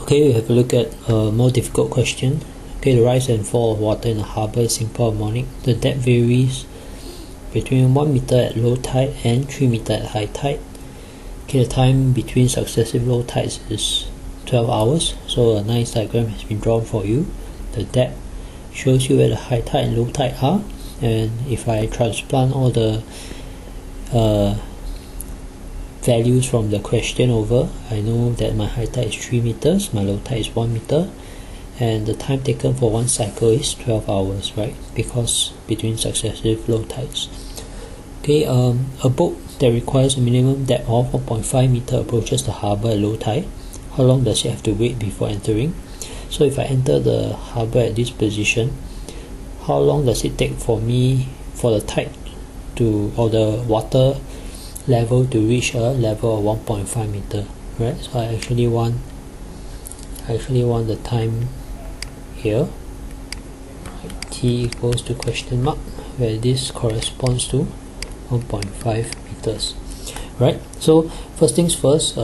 Okay, we have a look at a more difficult question. Okay, the rise and fall of water in a harbour is simple harmonic. The depth varies between 1 meter at low tide and 3 meter at high tide. Okay, the time between successive low tides is 12 hours. So a nice diagram has been drawn for you. The depth shows you where the high tide and low tide are, and if I transplant all the values from the question over, I know that my high tide is 3 meters, my low tide is 1 meter, and the time taken for one cycle is 12 hours, right? Because between successive low tides. Okay, a boat that requires a minimum depth of 1.5 meter approaches the harbour at low tide. How long does it have to wait before entering? So if I enter the harbour at this position, how long does it take for the tide to, or the water level to reach a level of 1.5 meter, right? So I actually want the time here, right? T equals to question mark, where this corresponds to 1.5 meters, right? So first things first,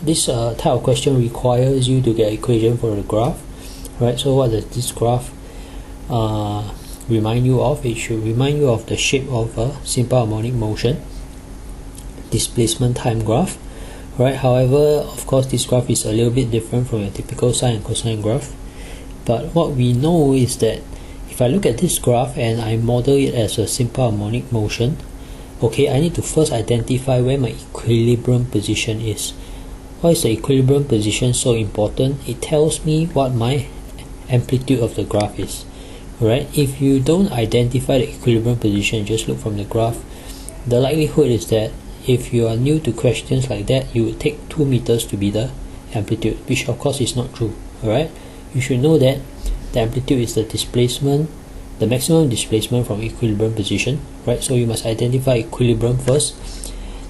this type of question requires you to get equation for the graph, right? So what does this graph remind you of? It should remind you of the shape of a simple harmonic motion displacement time graph, right? However, of course, this graph is a little bit different from your typical sine and cosine graph, but what we know is that if I look at this graph and I model it as a simple harmonic motion, okay, I need to first identify where my equilibrium position is. Why is the equilibrium position so important? It tells me what my amplitude of the graph is, right? If you don't identify the equilibrium position, just look from the graph, the likelihood is that if you are new to questions like that, you would take 2 meters to be the amplitude, which of course is not true. Alright, you should know that the amplitude is the displacement, the maximum displacement from equilibrium position, right? So you must identify equilibrium first,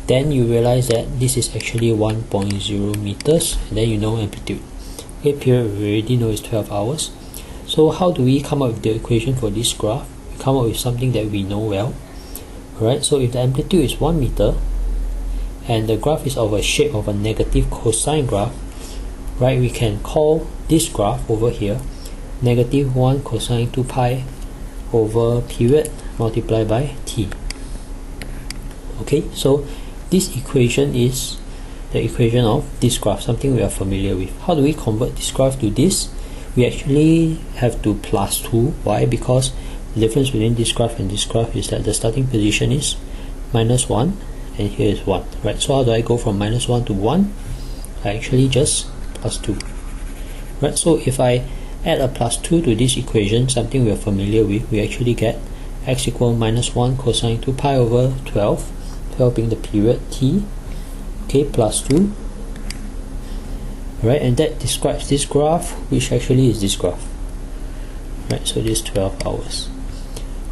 then you realize that this is actually 1.0 meters, and then you know amplitude. Okay, period we already know is 12 hours. So how do we come up with the equation for this graph? We come up with something that we know well. Alright, so if the amplitude is 1 meter and the graph is of a shape of a negative cosine graph, right, we can call this graph over here negative 1 cosine 2 pi over period multiplied by t. Okay, so this equation is the equation of this graph, something we are familiar with. How do we convert this graph to this? We actually have to plus 2. Why? Because the difference between this graph and this graph is that the starting position is minus 1 and here is 1, right? So how do I go from minus 1 to 1? I actually just plus 2, right? So if I add a plus 2 to this equation, something we are familiar with, we actually get x equal minus 1 cosine 2 pi over 12, 12 being the period t, okay, plus 2, right? And that describes this graph, which actually is this graph, right? So this 12 hours.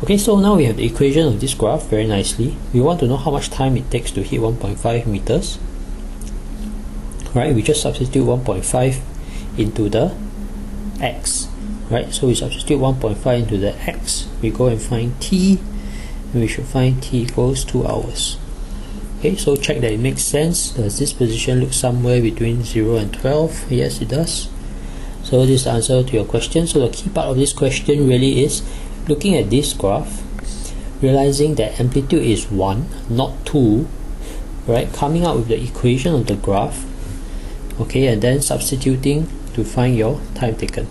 Okay, so now we have the equation of this graph very nicely. We want to know how much time it takes to hit 1.5 meters. Right, we just substitute 1.5 into the x. Right, so we substitute 1.5 into the x. We go and find t, and we should find t equals 2 hours. Okay, so check that it makes sense. Does this position look somewhere between 0 and 12? Yes, it does. So this is the answer to your question. So the key part of this question really is looking at this graph, realizing that amplitude is 1, not 2, right? Coming up with the equation of the graph, okay, and then substituting to find your time taken.